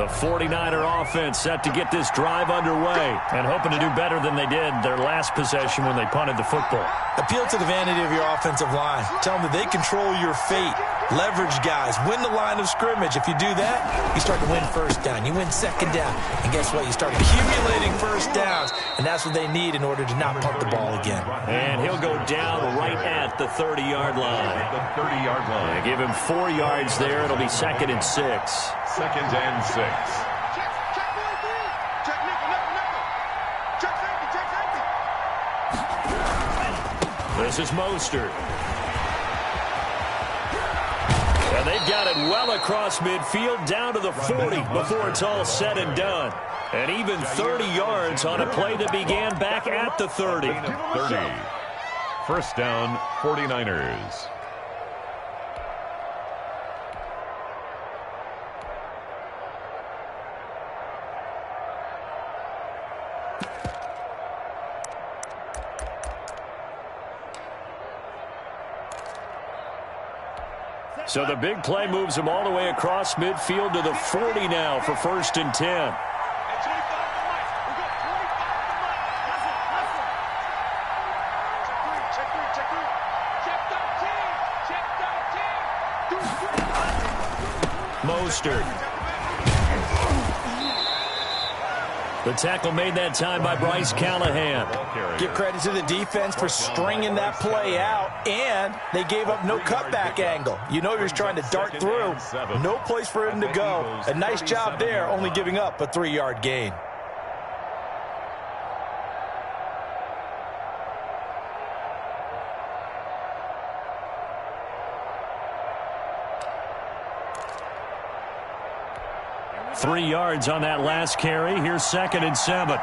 The 49er offense set to get this drive underway and hoping to do better than they did their last possession when they punted the football. Appeal to the vanity of your offensive line. Tell them that they control your fate. Leverage guys. Win the line of scrimmage. If you do that, you start to win first down. You win second down. And guess what? You start accumulating first downs. And that's what they need in order to not punt the ball again. And he'll go down right at the 30-yard line. They give him 4 yards there. It'll be 2nd and 6. 2nd and 6. This is Mostert. And they've got it well across midfield down to the 40 before it's all said and done. And even 30 yards on a play that began back at the 30. 30. First down, 49ers. So the big play moves him all the way across midfield to the 40 now for 1st and 10. Mostert. The tackle made that time by Bryce Callahan. Give credit to the defense for stringing that play out, and they gave up no cutback angle. You know you're trying to dart through. No place for him to go. A nice job there, only giving up a 3-yard gain. Three yards on that last carry. Here's 2nd and 7.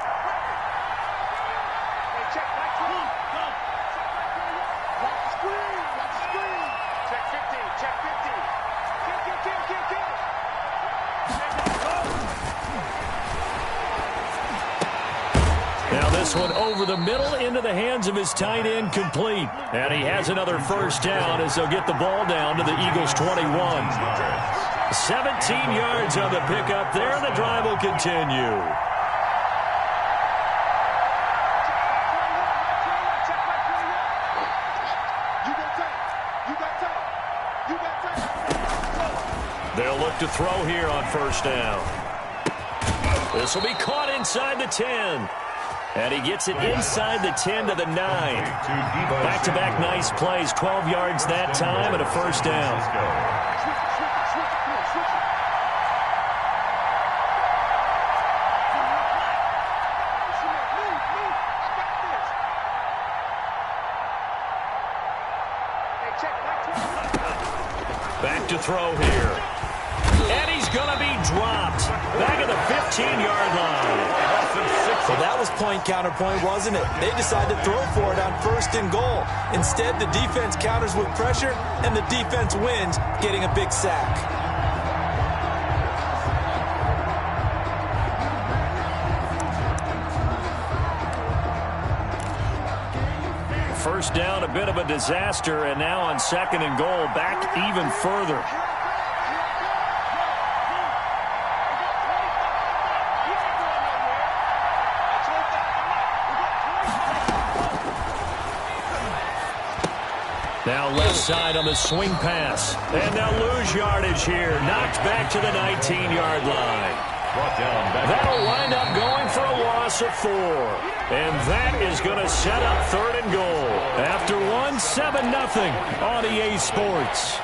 Now this one over the middle into the hands of his tight end, complete. And he has another first down as they'll get the ball down to the Eagles' 21. 17 yards on the pickup there, and the drive will continue. They'll look to throw here on first down. This will be caught inside the 10. And he gets it inside the 10 to the 9. Back-to-back nice plays, 12 yards that time and a first down. Back to throw here. And he's going to be dropped. Back at the 15-yard line. Well, that was point-counterpoint, wasn't it? They decided to throw for it on 1st and goal. Instead, the defense counters with pressure, and the defense wins, getting a big sack. First down, a bit of a disaster, and now on 2nd and goal, back even further. Now left side on the swing pass, and they'll lose yardage here. Knocked back to the 19-yard line. That'll wind up going for a loss of 4. And that is going to set up 3rd and goal. After 7-0 on EA Sports.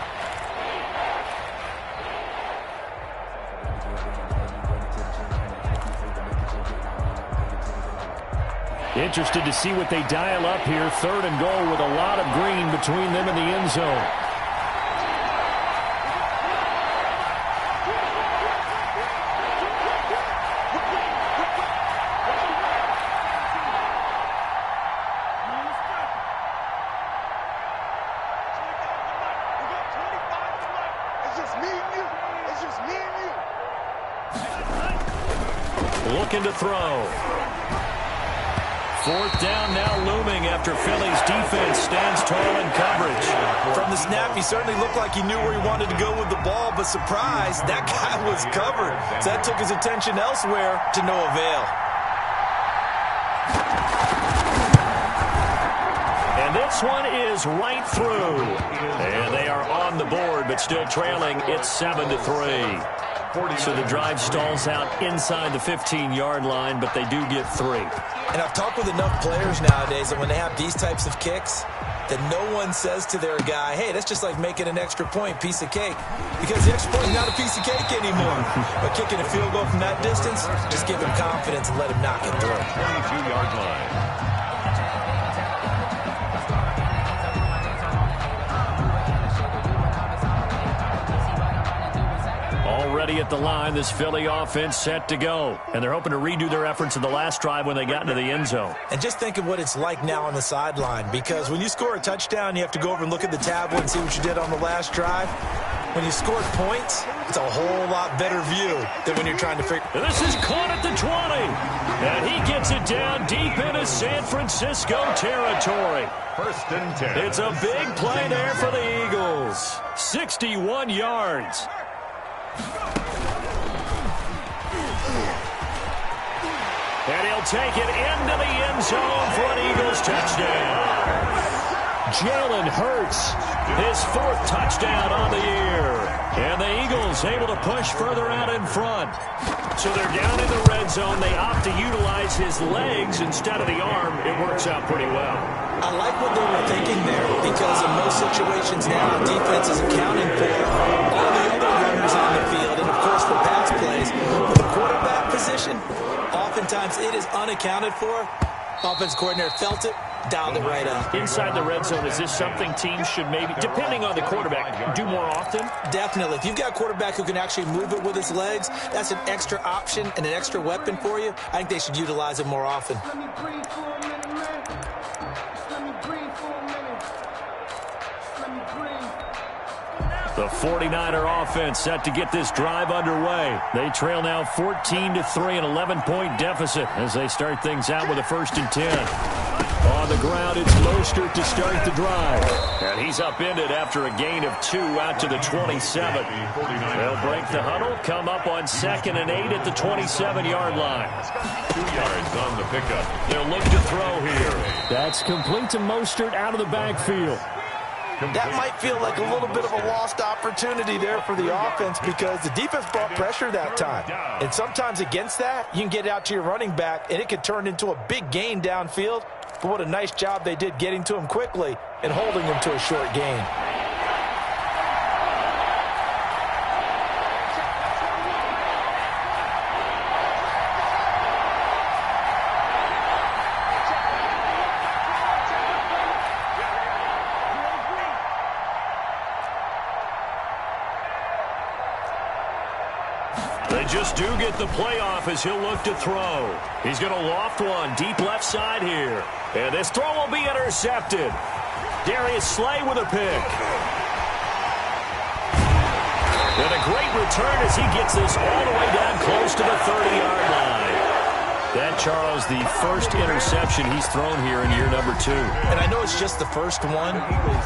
Interested to see what they dial up here. 3rd and goal with a lot of green between them and the end zone. Looking to throw. 4th down now looming after Philly's defense stands tall in coverage. From the snap, he certainly looked like he knew where he wanted to go with the ball, but surprise, that guy was covered. So that took his attention elsewhere to no avail. And this one is right through. And they are on the board, but still trailing. It's 7-3. So the drive stalls out inside the 15-yard line, but they do get 3. And I've talked with enough players nowadays that when they have these types of kicks, that no one says to their guy, hey, that's just like making an extra point, piece of cake. Because the extra point is not a piece of cake anymore. But kicking a field goal from that distance, just give him confidence and let him knock it through. 22-yard line. Already at the line, this Philly offense set to go. And they're hoping to redo their efforts in the last drive when they got into the end zone. And just think of what it's like now on the sideline, because when you score a touchdown, you have to go over and look at the tablet and see what you did on the last drive. When you scored points, it's a whole lot better view than when you're trying to figure. And this is caught at the 20. And he gets it down deep into San Francisco territory. 1st and 10. It's a big play there for the Eagles. 61 yards. And he'll take it into the end zone for an Eagles touchdown. Jalen Hurts, his 4th touchdown on the year. And the Eagles able to push further out in front. So they're down in the red zone. They opt to utilize his legs instead of the arm. It works out pretty well. I like what they were thinking there, because in most situations now, defense is accounting for all the other runners on the field, and of course for pass plays. But the quarterback position, oftentimes it is unaccounted for. Offense coordinator felt it, dialed it right up. Inside the red zone, is this something teams should maybe, depending on the quarterback, do more often? Definitely. If you've got a quarterback who can actually move it with his legs, that's an extra option and an extra weapon for you. I think they should utilize it more often. The 49er offense set to get this drive underway. They trail now 14-3, an 11-point deficit as they start things out with a 1st and 10. On the ground, it's Mostert to start the drive. And he's upended after a gain of 2 out to the 27. They'll break the huddle, come up on 2nd and 8 at the 27-yard line. 2 yards on the pickup. They'll look to throw here. That's complete to Mostert out of the backfield. That might feel like a little bit of a lost opportunity there for the offense, because the defense brought pressure that time. And sometimes against that, you can get out to your running back, and it could turn into a big gain downfield. But what a nice job they did getting to him quickly and holding him to a short gain. They just do get the playoff as he'll look to throw. He's going to loft one deep left side here. And this throw will be intercepted. Darius Slay with a pick. And a great return as he gets this all the way down close to the 30-yard line. That, Charles, the first interception he's thrown here in year number 2. And I know it's just the first one,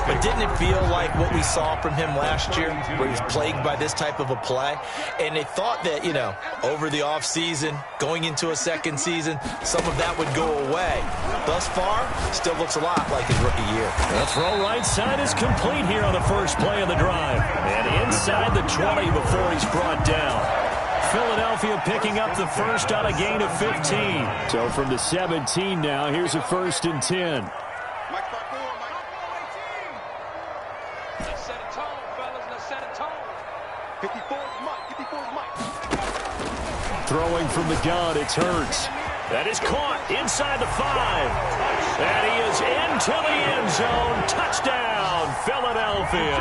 but didn't it feel like what we saw from him last year, where he was plagued by this type of a play? And they thought that, you know, over the offseason, going into a second season, some of that would go away. Thus far, still looks a lot like his rookie year. The throw right side is complete here on the first play of the drive. And inside the 20 before he's brought down. Philadelphia picking up the first on a gain of 15. So from the 17 now, here's a 1st and 10. Let's set a tone, fellas. Let's set a tone. 54's Mike. 54's Mike. Throwing from the gun, it's Hurts. That is caught inside the 5. And he is into the end zone. Touchdown, Philadelphia.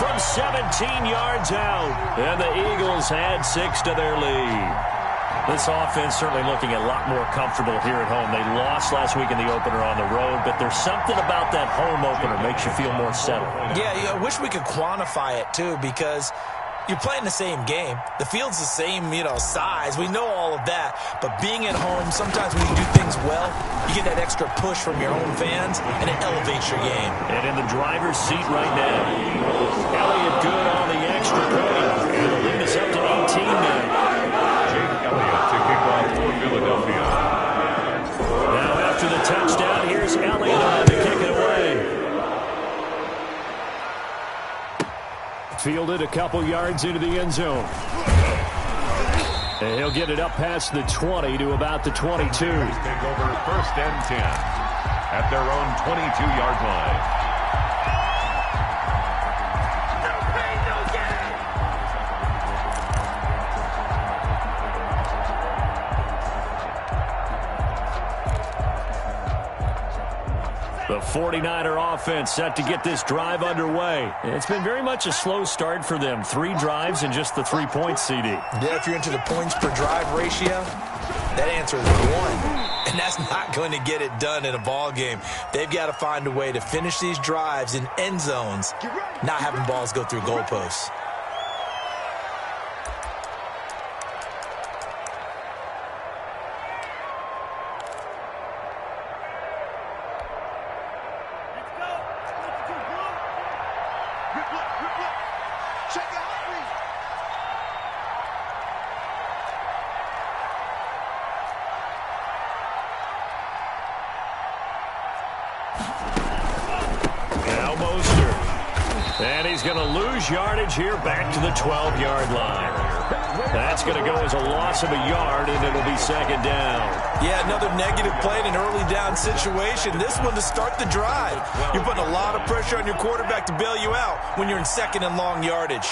From 17 yards out. And the Eagles add 6 to their lead. This offense certainly looking a lot more comfortable here at home. They lost last week in the opener on the road, but there's something about that home opener makes you feel more settled. Yeah, I wish we could quantify it, too, because You're playing the same game. The field's the same, size. We know all of that. But being at home, sometimes when you do things well, you get that extra push from your home fans, and it elevates your game. And in the driver's seat right now, Elliott good on the extra point. And the lead is up to 18 now. Jake Elliott to kick off for Philadelphia. Now after the touchdown, here's Elliott to kick it away. Fielded a couple yards into the end zone. And he'll get it up past the 20 to about the 22. Take over 1st and 10 at their own 22-yard line. The 49er offense set to get this drive underway. It's been very much a slow start for them. 3 drives and just the 3 points, CD. Yeah, if you're into the points per drive ratio, that answer is 1. And that's not going to get it done in a ball game. They've got to find a way to finish these drives in end zones, not having balls go through goalposts. Now Mostert. And he's going to lose yardage here back to the 12-yard line. That's going to go as a loss of a yard, and it'll be 2nd down. Yeah, another negative play in an early down situation. This one to start the drive. You're putting a lot of pressure on your quarterback to bail you out when you're in 2nd and long yardage.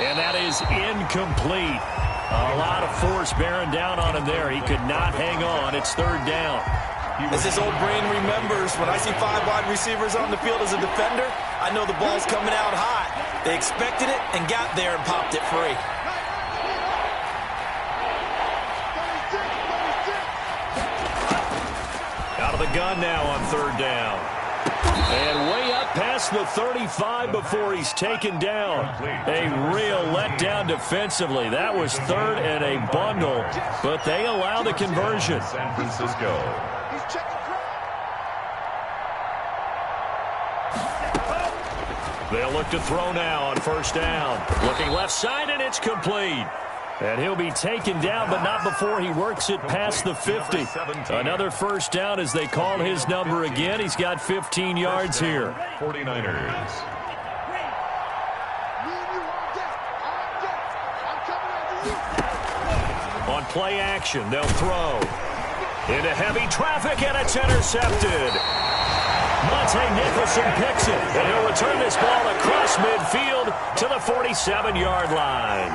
And that is incomplete. A lot of force bearing down on him there. He could not hang on. It's 3rd down. As his old brain remembers, when I see 5 wide receivers on the field as a defender, I know the ball's coming out hot. They expected it and got there and popped it free. Out of the gun now on 3rd down. And way up past the 35 before he's taken down. A real letdown defensively. That was 3rd and a bundle, but they allow the conversion. San Francisco. They'll look to throw now on 1st down. Looking left side, and it's complete. And he'll be taken down, but not before he works it past the 50. Another 1st down as they call his number again. He's got 15 yards here. 49ers. On play action, they'll throw. Into heavy traffic, and it's intercepted. Monte Nicholson picks it, and he'll return this ball across midfield to the 47-yard line.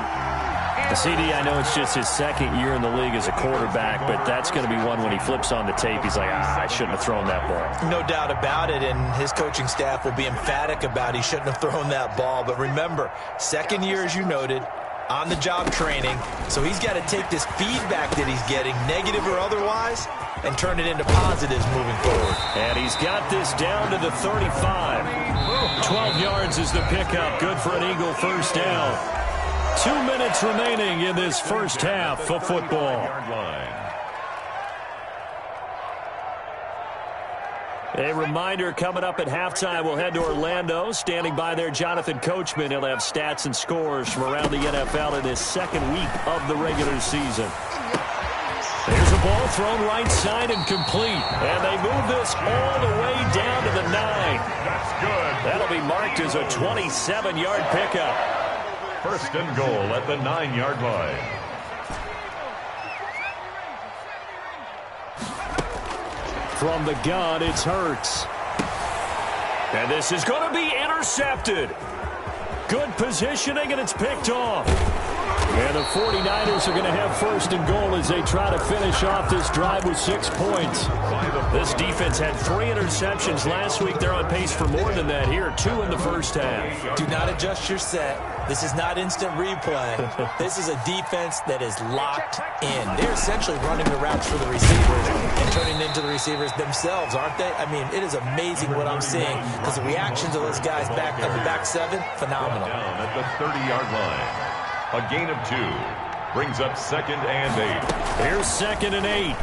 CD, I know it's just his 2nd year in the league as a quarterback, but that's going to be one when he flips on the tape, he's like, I shouldn't have thrown that ball. No doubt about it, and his coaching staff will be emphatic about he shouldn't have thrown that ball. But remember, 2nd year, as you noted, on-the-job training, so he's got to take this feedback that he's getting, negative or otherwise, and turn it into positives moving forward. And he's got this down to the 35. 12 yards is the pickup. Good for an Eagle 1st down. 2 minutes remaining in this 1st half of football. A reminder, coming up at halftime, we'll head to Orlando. Standing by there, Jonathan Coachman. He'll have stats and scores from around the NFL in his 2nd week of the regular season. There's a ball thrown right side and complete. And they move this all the way down to the 9. That's good. That'll be marked as a 27-yard pickup. 1st and goal at the 9-yard line. From the gun, it's Hurts. And this is going to be intercepted. Good positioning, and it's picked off. And the 49ers are going to have first and goal as they try to finish off this drive with 6 points. This defense had 3 interceptions last week. They're on pace for more than that here, 2 in the first half. Do not adjust your set. This is not instant replay. This is a defense that is locked in. They're essentially running the routes for the receivers and turning into the receivers themselves, aren't they? I mean, it is amazing what I'm seeing because the reactions of those guys back in the back 7, phenomenal. Down at the 30-yard line. A gain of 2 brings up 2nd and 8. Here's 2nd and 8.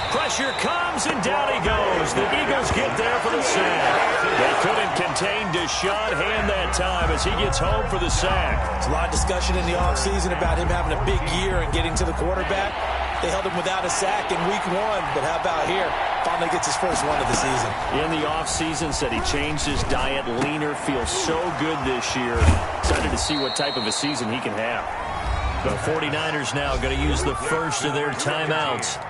Pressure comes, and down he goes. The Eagles get there for the sack. They couldn't contain Deshaun Hand that time as he gets home for the sack. There's a lot of discussion in the offseason about him having a big year and getting to the quarterback. They held him without a sack in week 1, but how about here? Finally gets his first one of the season. In the offseason, said he changed his diet, leaner, feels so good this year. Excited to see what type of a season he can have. The 49ers now going to use the first of their timeouts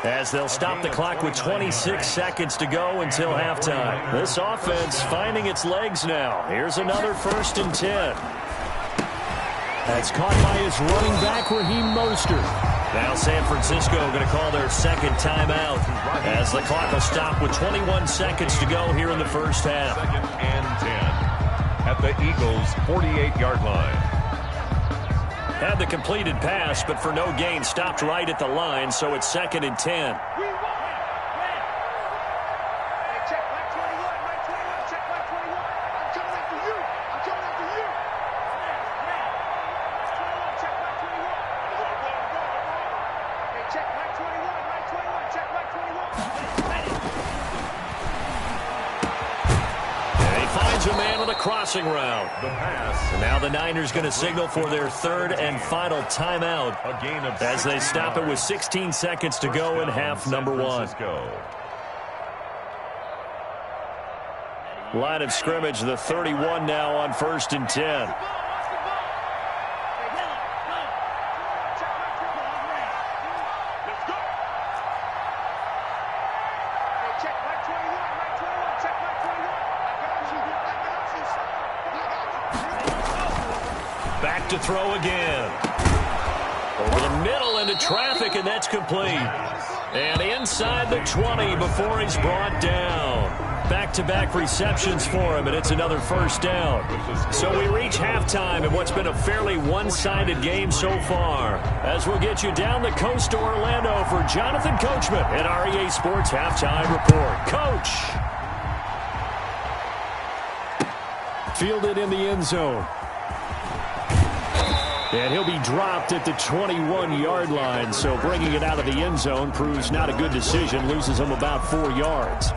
as they'll stop the clock with 26 seconds to go until halftime. This offense finding its legs now. Here's another 1st and 10. That's caught by his running back, Raheem Mostert. Now San Francisco going to call their 2nd timeout as the clock will stop with 21 seconds to go here in the first half. 2nd and 10 at the Eagles' 48-yard line. Had the completed pass, but for no gain, stopped right at the line, so it's 2nd and 10. Crossing route. The pass. And now the Niners going to signal for their 3rd and final timeout as they stop it with 16 seconds to go in half number 1. Line of scrimmage, the 31 now on 1st and 10. Back to throw again. Over the middle into traffic, and that's complete. And inside the 20 before he's brought down. Back-to-back receptions for him, and it's another 1st down. So we reach halftime in what's been a fairly one-sided game so far. As we'll get you down the coast to Orlando for Jonathan Coachman at our EA Sports Halftime Report. Coach. Fielded in the end zone. And he'll be dropped at the 21-yard line, so bringing it out of the end zone proves not a good decision, loses him about 4 yards.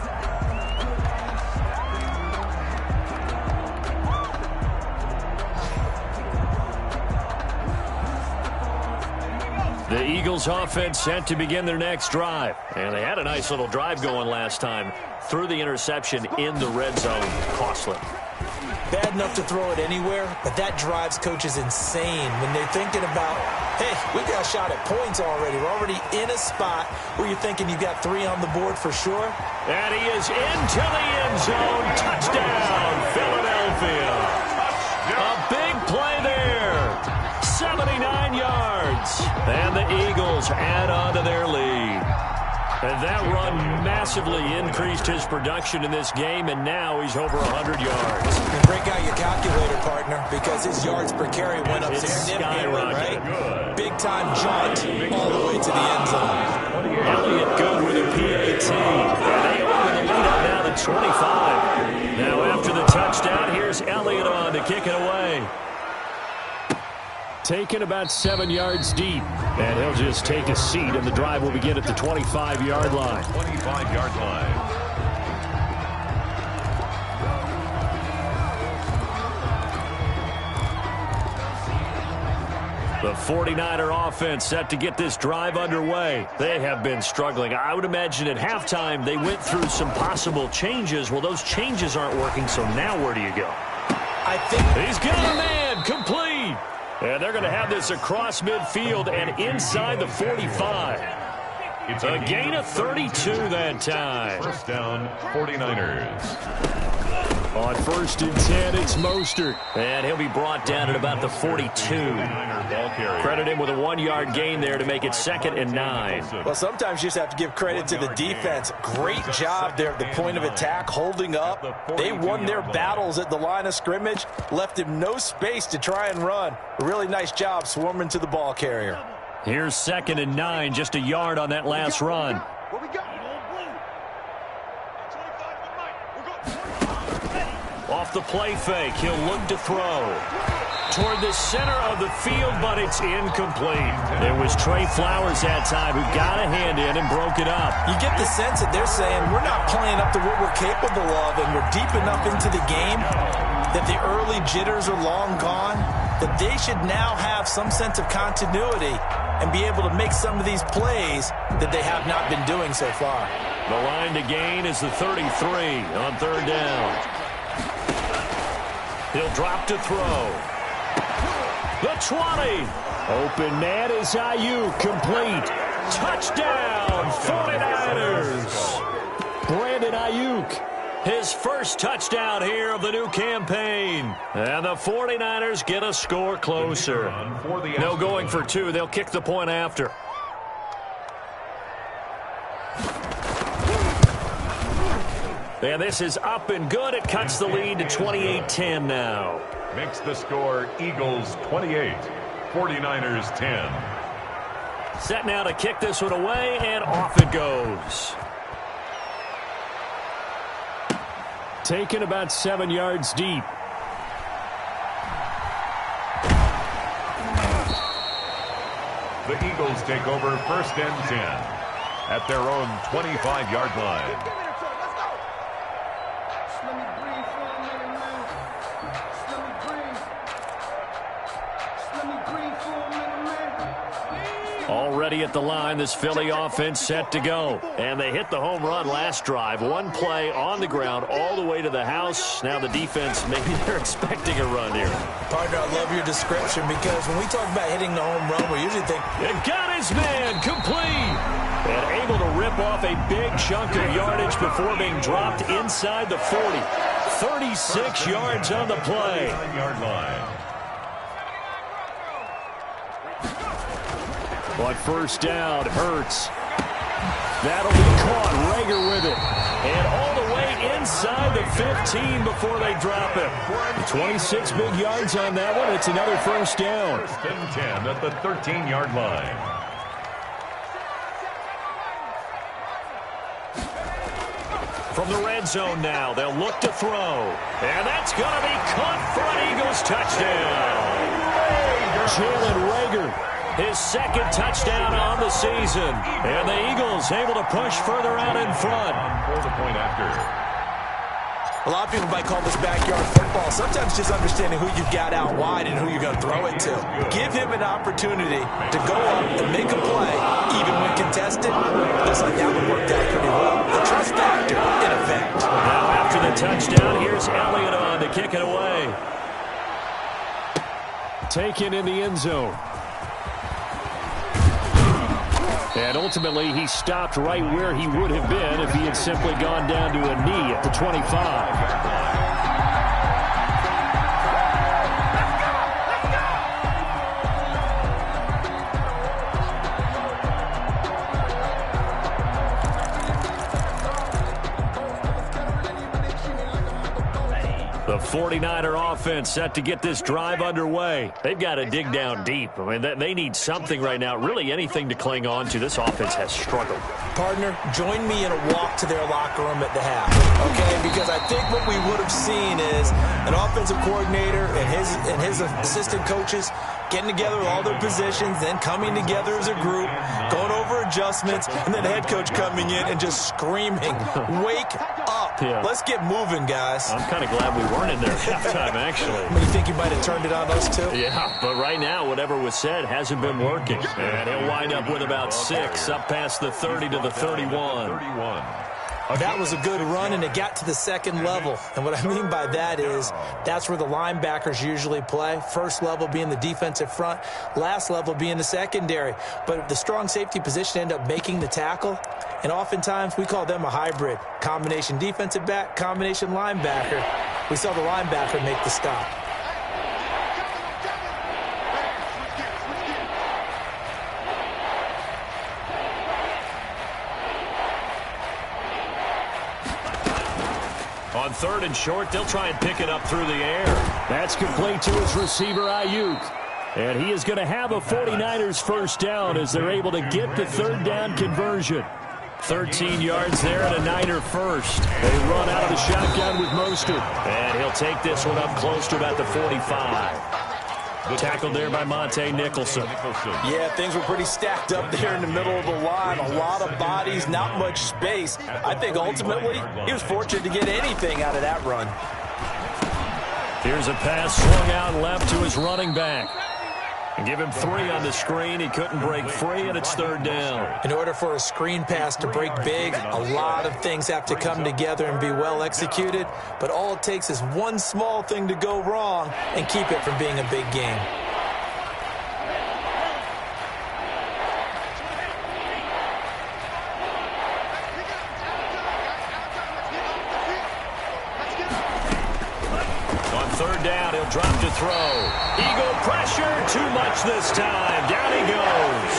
The Eagles offense set to begin their next drive. And they had a nice little drive going last time. Threw the interception in the red zone. Costly. Bad enough to throw it anywhere, but that drives coaches insane when they're thinking about, hey, we got a shot at points already. We're already in a spot where you're thinking you got 3 on the board for sure. And he is into the end zone. Touchdown, Philadelphia. A big play there. 79 yards. And the Eagles add on to their lead. And that run massively increased his production in this game, and now he's over 100 yards. And break out your calculator, partner, because his yards per carry went up significantly, right? Big-time jaunt all the way to the end zone. Elliott good with a PAT. They open the lead up now to 25. Now after the touchdown, here's Elliott on to kick it away. Taken about 7 yards deep. And he'll just take a seat, and the drive will begin at the 25-yard line. 25-yard line. The 49er offense set to get this drive underway. They have been struggling. I would imagine at halftime they went through some possible changes. Well, those changes aren't working, so now where do you go? I think he's got a man complete. And they're going to have this across midfield and inside the 45. It's a gain of 32 that time. First down, 49ers. On 1st and 10, it's Mostert. And he'll be brought down at about the 42. Credit him with a 1-yard gain there to make it 2nd and 9. Well, sometimes you just have to give credit to the defense. Great job there at the point of attack, holding up. They won their battles at the line of scrimmage, left him no space to try and run. A really nice job swarming to the ball carrier. Here's 2nd and 9, just a yard on that last run. What we got? Off the play fake, he'll look to throw. Toward the center of the field, but it's incomplete. It was Trey Flowers that time who got a hand in and broke it up. You get the sense that they're saying we're not playing up to what we're capable of, and we're deep enough into the game that the early jitters are long gone, that they should now have some sense of continuity and be able to make some of these plays that they have not been doing so far. The line to gain is the 33 on 3rd down. He'll drop to throw. The 20. Open man is Ayuk, complete. Touchdown, 49ers. Brandon Ayuk, his first touchdown here of the new campaign. And the 49ers get a score closer. No going for 2. They'll kick the point after. And this is up and good. It cuts the lead to 28-10 now. Makes the score Eagles 28, 49ers 10. Set now to kick this one away, and off it goes. Taken about 7 yards deep. The Eagles take over 1st and 10 at their own 25-yard line. Already at the line, this Philly offense set to go. And they hit the home run last drive. One play on the ground all the way to the house. Now the defense, maybe they're expecting a run here. Partner, I love your description because when we talk about hitting the home run, we usually think, and got his man complete. And able to rip off a big chunk of yardage before being dropped inside the 40. 36 yards on the play. 9-yard line. On 1st down, Hurts. That'll be caught. Rager with it. And all the way inside the 15 before they drop it. 26 big yards on that one. It's another 1st down. 1st and 10 at the 13-yard line. From the red zone now, they'll look to throw. And that's going to be caught for an Eagles touchdown. Jalen Rager, his 2nd touchdown on the season. And the Eagles able to push further out in front. For the point after. a lot of people might call this backyard football. Sometimes just understanding who you've got out wide and who you're going to throw it to. Give him an opportunity to go up and make a play, even when contested. Looks like that would work out pretty well. The trust factor, in effect. Now after the touchdown, here's Elliott on to kick it away. Taken in the end zone. And ultimately, he stopped right where he would have been if he had simply gone down to a knee at the 25. The 49er offense set to get this drive underway. They've got to dig down deep. I mean, they need something right now, really anything to cling on to. This offense has struggled. Partner, join me in a walk to their locker room at the half, okay? Because I think what we would have seen is an offensive coordinator and his assistant coaches getting together with all their positions, then coming together as a group, going over adjustments, and then the head coach coming in and just screaming, wake up. Yeah. Let's get moving, guys. I'm kind of glad we weren't in there at halftime, actually. You think you might have turned it on us, too? Yeah, but right now, whatever was said hasn't been working. And he'll wind up with about 6, up past the 30 to the 31. That was a good run, and it got to the second level. And what I mean by that is that's where the linebackers usually play. First level being the defensive front, last level being the secondary. But the strong safety position ended up making the tackle, and oftentimes we call them a hybrid. Combination defensive back, combination linebacker. We saw the linebacker make the stop. On 3rd and short, they'll try and pick it up through the air. That's complete to his receiver, Ayuk. And he is going to have a 49ers first down as they're able to get the 3rd down conversion. 13 yards there and a Niner first. They run out of the shotgun with Mostert. And he'll take this one up close to about the 45. Tackled there by Monte Nicholson. Yeah, things were pretty stacked up there in the middle of the line. A lot of bodies, not much space. I think ultimately he was fortunate to get anything out of that run. Here's a pass swung out left to his running back. Give him 3 on the screen. He couldn't break free, and it's 3rd down. In order for a screen pass to break big, a lot of things have to come together and be well executed. But all it takes is one small thing to go wrong and keep it from being a big game. On 3rd down, he'll drop to throw. Eagle pressure, too much this time. Down he goes.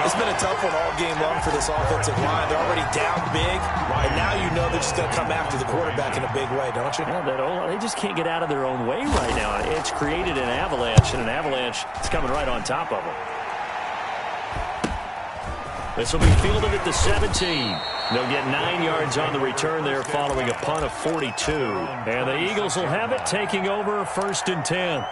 It's been a tough one all game long for this offensive line. They're already down big, and now you know they're just going to come after the quarterback in a big way, don't you? Yeah, they just can't get out of their own way right now. It's created an avalanche, and an avalanche is coming right on top of them. This will be fielded at the 17. They'll get 9 yards on the return there following a punt of 42. And the Eagles will have it, taking over 1st and 10.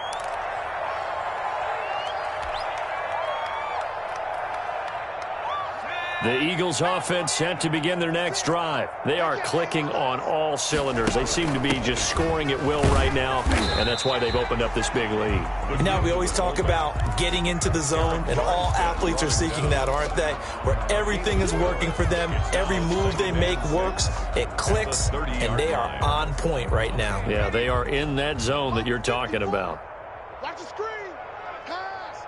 The Eagles offense set to begin their next drive. They are clicking on all cylinders. They seem to be just scoring at will right now, and that's why they've opened up this big lead. Now, we always talk about getting into the zone, and all athletes are seeking that, aren't they? Where everything is working for them. Every move they make works. It clicks, and they are on point right now. Yeah, they are in that zone that you're talking about. Watch the screen. Pass.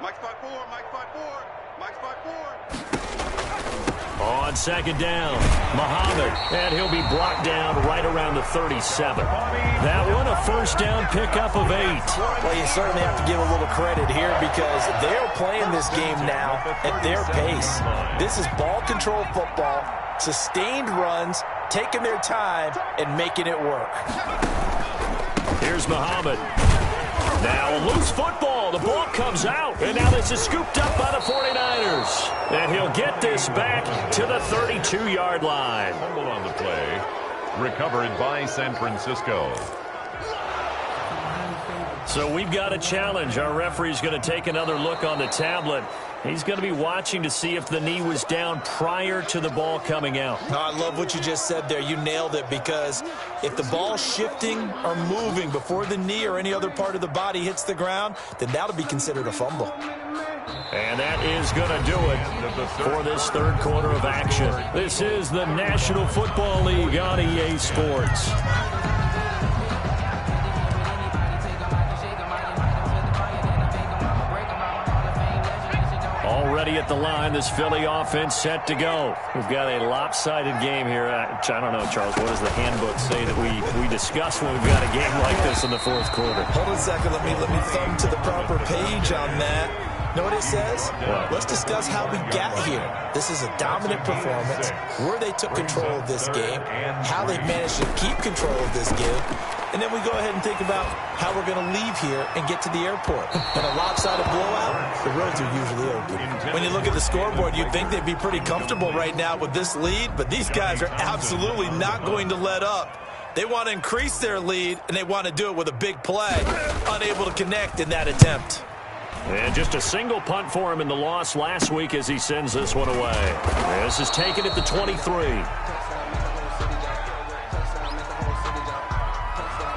Mike's 5-4. Mike's 5-4. Mike's 5-4. On 2nd down, Muhammad, and he'll be brought down right around the 37. That one, a 1st down pickup of 8. Well, you certainly have to give a little credit here because they're playing this game now at their pace. This is ball control football, sustained runs, taking their time, and making it work. Here's Muhammad. Now a loose football. The ball comes out. And now this is scooped up by the 49ers. And he'll get this back to the 32-yard line. Fumble on the play. Recovered by San Francisco. So we've got a challenge. Our referee's going to take another look on the tablet. He's going to be watching to see if the knee was down prior to the ball coming out. No, I love what you just said there. You nailed it, because if the ball's shifting or moving before the knee or any other part of the body hits the ground, then that'll be considered a fumble. And that is going to do it for this 3rd quarter of action. This is the National Football League on EA Sports. Already at the line, this Philly offense set to go. We've got a lopsided game here. I don't know, Charles, what does the handbook say that we discuss when we've got a game like this in the 4th quarter? Hold on a second. Let me thumb to the proper page on that. Know what it says? What? Let's discuss how we got here. This is a dominant performance, where they took control of this game, how they managed to keep control of this game, and then we go ahead and think about how we're going to leave here and get to the airport. In a lopsided blowout, the roads are usually open. When you look at the scoreboard, you'd think they'd be pretty comfortable right now with this lead, but these guys are absolutely not going to let up. They want to increase their lead, and they want to do it with a big play. Unable to connect in that attempt. And just a single punt for him in the loss last week as he sends this one away. This is taken at the 23.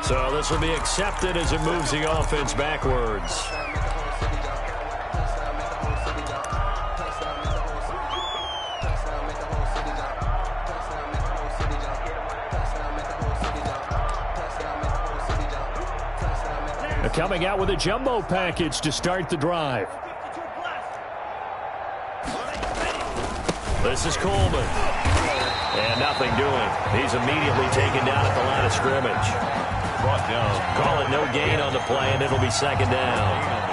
So this will be accepted as it moves the offense backwards. Coming out with a jumbo package to start the drive. This is Coleman. And nothing doing. He's immediately taken down at the line of scrimmage. Brought down. Call it no gain on the play, and it'll be second down.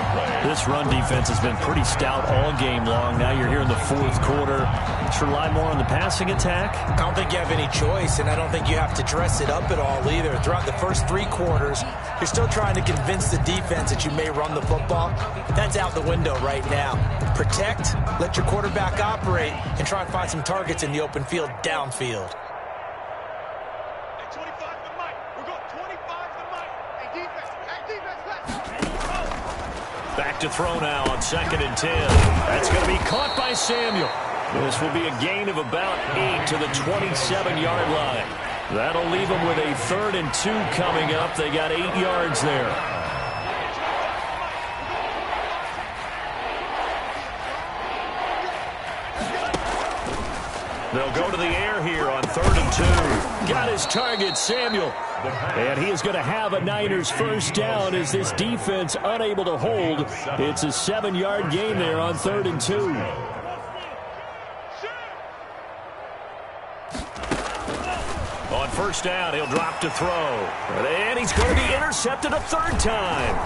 This run defense has been pretty stout all game long. Now you're here in the fourth quarter. Should rely more on the passing attack? I don't think you have any choice, and I don't think you have to dress it up at all either. Throughout the first 3 quarters, you're still trying to convince the defense that you may run the football. That's out the window right now. Protect, let your quarterback operate, and try and find some targets in the open field downfield. Back to throw now on 2nd and 10. That's going to be caught by Samuel. This will be a gain of about 8 to the 27-yard line. That'll leave them with a 3rd and 2 coming up. They got 8 yards there. They'll go to the air here on 3rd and 2. Got his target, Samuel. And he is going to have a Niners first down as this defense unable to hold. It's a 7-yard gain there on 3rd and 2. On first down, he'll drop to throw. And he's going to be intercepted a 3rd time.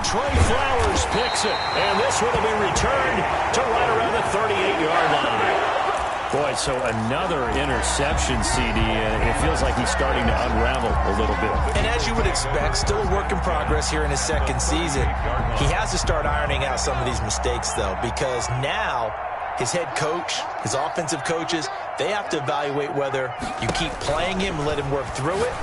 Trey Flowers picks it. And this one will be returned to right around the 38-yard line. Boy, so another interception, CD. It feels like he's starting to unravel a little bit. And as you would expect, still a work in progress here in his 2nd season. He has to start ironing out some of these mistakes, though, because now his head coach, his offensive coaches, they have to evaluate whether you keep playing him and let him work through it,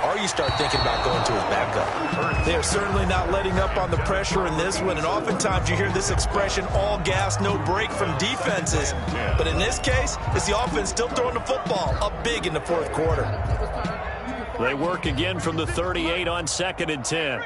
or you start thinking about going to his backup. They are certainly not letting up on the pressure in this one, and oftentimes you hear this expression, all gas, no break from defenses. But in this case, it's the offense still throwing the football up big in the 4th quarter. They work again from the 38 on 2nd and 10.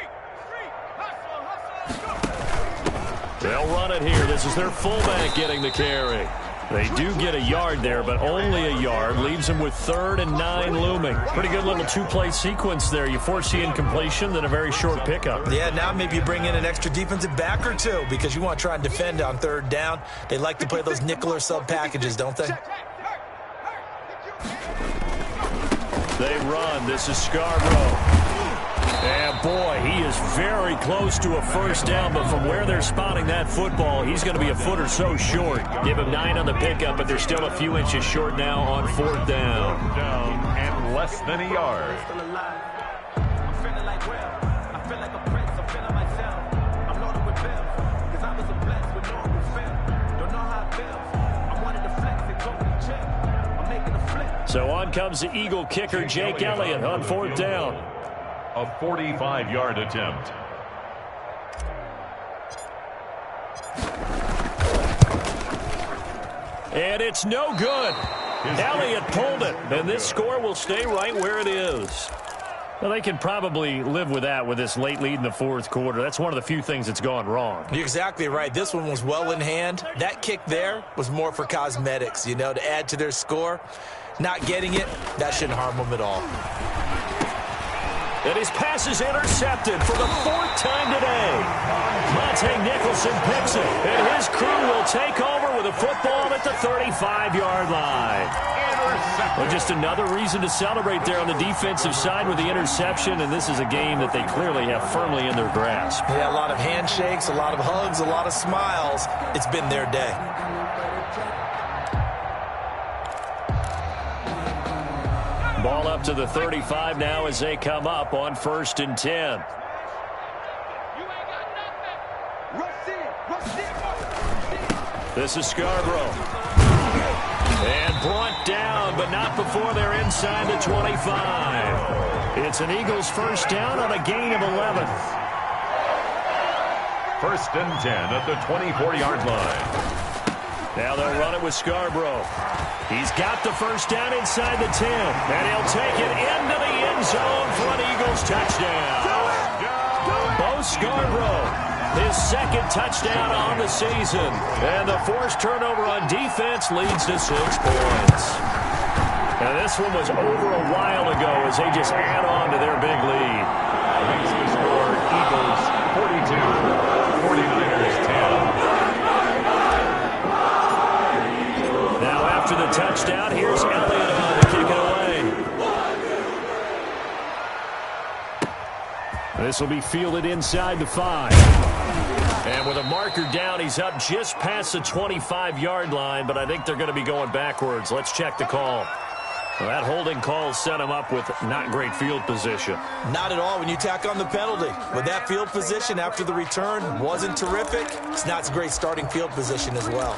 They'll run it here. This is their fullback getting the carry. They do get a yard there, but only a yard. Leaves them with 3rd and 9 looming. Pretty good little 2-play sequence there. You force the incompletion, then a very short pickup. Yeah, now maybe you bring in an extra defensive back or 2 because you want to try and defend on 3rd down. They like to play those nickel or sub packages, don't they? They run. This is Scarborough. And, boy, he is very close to a first down, but from where they're spotting that football, he's going to be a foot or so short. Give him 9 on the pickup, but they're still a few inches short now on 4th down. Down and less than a yard. So on comes the Eagle kicker, Jake Elliott, on 4th down. A 45-yard attempt. And it's no good. Elliott pulled it, and this score will stay right where it is. Well, they can probably live with that with this late lead in the 4th quarter. That's one of the few things that's gone wrong. You're exactly right. This one was well in hand. That kick there was more for cosmetics, you know, to add to their score. Not getting it, that shouldn't harm them at all. And his pass is intercepted for the 4th time today. Monte Nicholson picks it, and his crew will take over with a football at the 35-yard line. Well, just another reason to celebrate there on the defensive side with the interception, and this is a game that they clearly have firmly in their grasp. Yeah, a lot of handshakes, a lot of hugs, a lot of smiles. It's been their day. Ball up to the 35 now as they come up on 1st and 10. This is Scarborough. And brought down, but not before they're inside the 25. It's an Eagles first down on a gain of 11. 1st and 10 at the 24-yard line. Now they'll run it with Scarborough. He's got the first down inside the 10. And he'll take it into the end zone for an Eagles touchdown. Bo Scarborough, his 2nd touchdown on the season. And the forced turnover on defense leads to 6 points. And this one was over a while ago as they just add on to their big lead. Makes the score Eagles 42, 49ers 10. Now after the touchdown, here's Elliott on to kick it away. This will be fielded inside the 5. And with a marker down, he's up just past the 25-yard line, but I think they're going to be going backwards. Let's check the call. Well, that holding call set him up with not great field position. Not at all when you tack on the penalty. But that field position after the return wasn't terrific. It's not a great starting field position as well.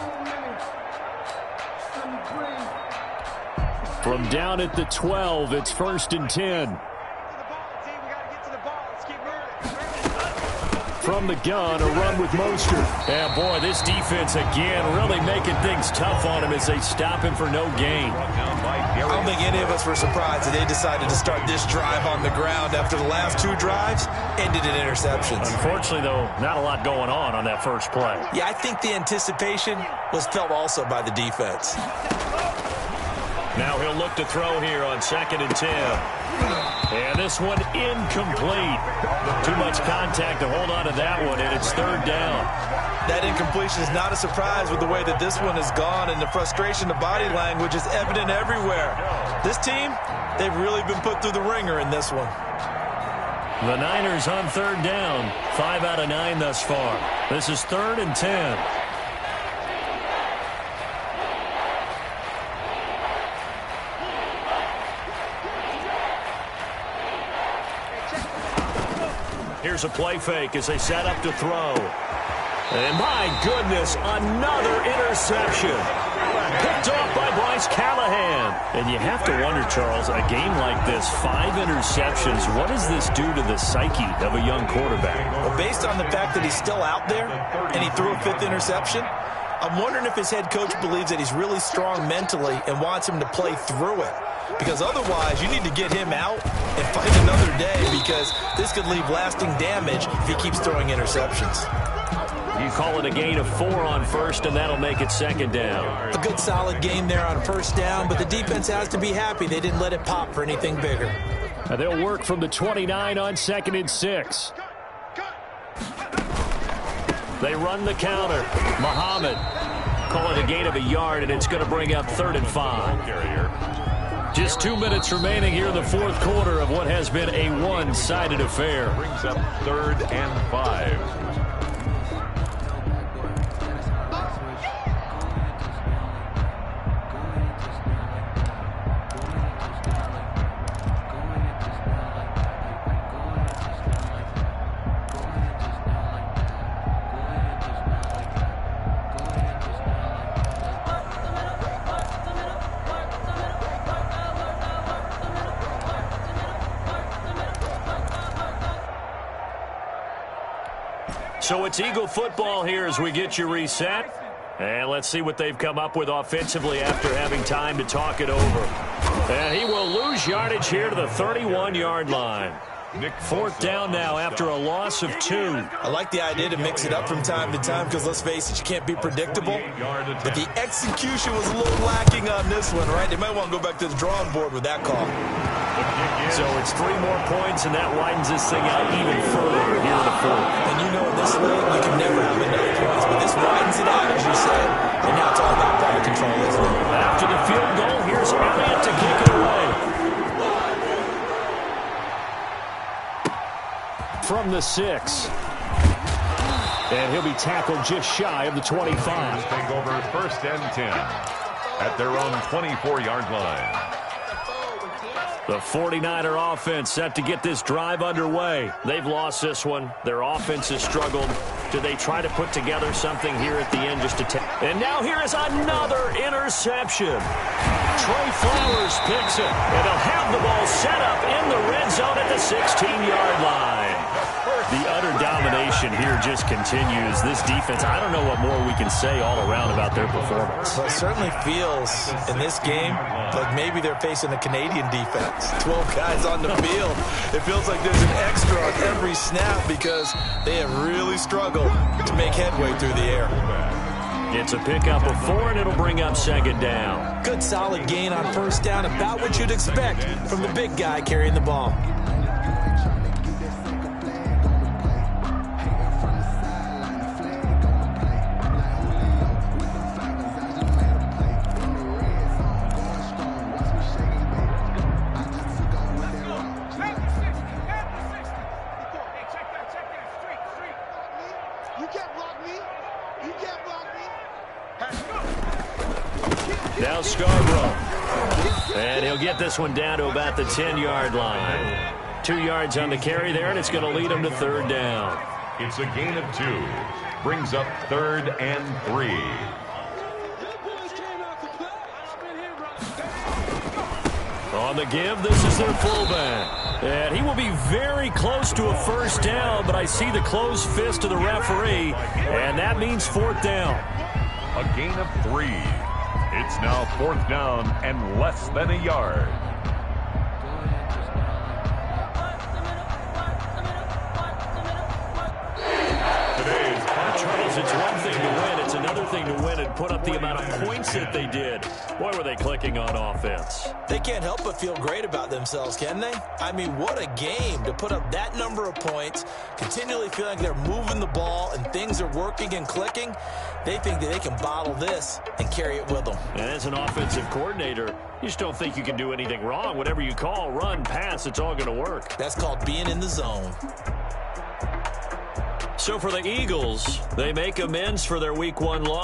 From down at the 12, it's 1st and 10. From the gun, a run with Mostert. And boy, this defense again really making things tough on him as they stop him for no gain. I don't think any of us were surprised that they decided to start this drive on the ground after the last 2 drives ended in interceptions. Unfortunately, though, not a lot going on that first play. Yeah, I think the anticipation was felt also by the defense. Now he'll look to throw here on 2nd and 10. And this one incomplete. Too much contact to hold on to that one, and it's 3rd down. That incompletion is not a surprise with the way that this one has gone, and the frustration, the body language is evident everywhere. This team, they've really been put through the ringer in this one. The Niners on 3rd down. 5 out of 9 thus far. This is 3rd and 10. Here's a play fake as they set up to throw. And my goodness, another interception. Picked off by Bryce Callahan. And you have to wonder, Charles, a game like this, 5 interceptions, what does this do to the psyche of a young quarterback? Well, based on the fact that he's still out there and he threw a 5th interception, I'm wondering if his head coach believes that he's really strong mentally and wants him to play through it. Because otherwise, you need to get him out and fight another day, because this could leave lasting damage if he keeps throwing interceptions. You call it a gain of 4 on 1st, and that'll make it 2nd down. A good solid game there on 1st down, but the defense has to be happy they didn't let it pop for anything bigger. And they'll work from the 29 on 2nd and 6. They run the counter. Muhammad. Call it a gain of a yard, and it's going to bring up 3rd and 5. Just 2 minutes remaining here in the 4th quarter of what has been a one-sided affair. Brings up 3rd and 5. So it's Eagle football here as we get you reset. And let's see what they've come up with offensively after having time to talk it over. And he will lose yardage here to the 31-yard line. 4th down now after a loss of 2. I like the idea to mix it up from time to time because, let's face it, you can't be predictable. But the execution was a little lacking on this one, right? They might want to go back to the drawing board with that call. So it's 3 more points, and that widens this thing out even further here in the 4th. And you know in this league, you can never have enough points. But this widens it out, as you said. And now it's all about ball control, isn't it? After the field goal, here's Elliott to kick it away. From the 6. And he'll be tackled just shy of the 25. Take over 1st and 10 at their own 24-yard line. The 49er offense set to get this drive underway. They've lost this one. Their offense has struggled. Do they try to put together something here at the end just to take? And now here is another interception. Trey Flowers picks it, and they'll have the ball set up in the red zone at the 16-yard line. The utter domination here just continues. This defense, I don't know what more we can say all around about their performance. Well, it certainly feels in this game like maybe they're facing a Canadian defense. 12 guys on the field. It feels like there's an extra on every snap because they have really struggled to make headway through the air. It's a pickup of 4, and it'll bring up 2nd down. Good solid gain on 1st down, about what you'd expect from the big guy carrying the ball. You can't block me. You can't block me. Now Scarborough. And he'll get this one down to about the 10-yard line. 2 yards on the carry there, and it's going to lead him to third down. It's a gain of 2. Brings up 3rd and 3. On the give, this is their fullback. And he will be very close to a first down, but I see the closed fist of the referee, and that means 4th down. A gain of 3. It's now 4th down and less than a yard. Charles, it's one thing to win. It's another thing to win and put up the amount of points that they did. Boy, were they clicking on offense. They can't help but feel great about themselves, can they? I mean, what a game to put up that number of points, continually feeling like they're moving the ball and things are working and clicking. They think that they can bottle this and carry it with them. And as an offensive coordinator, you just don't think you can do anything wrong. Whatever you call, run, pass, it's all going to work. That's called being in the zone. So for the Eagles, they make amends for their Week 1 loss.